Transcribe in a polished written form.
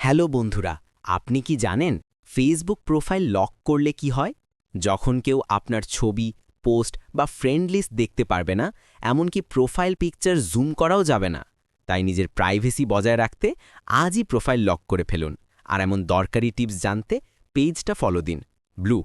Hello বন্ধুরা, আপনি কি জানেন ফেসবুক প্রোফাইল লক করলে কি হয়? যখন কেউ আপনার ছবি, পোস্ট বা ফ্রেন্ড লিস্ট দেখতে পারবে না, এমনকি প্রোফাইল পিকচার জুম করাও যাবে না। তাই নিজের প্রাইভেসি বজায় রাখতে আজই প্রোফাইল লক করে ফেলুন। আর এমন দরকারি টিপস জানতে পেজটা ফলো দিন। ব্লু।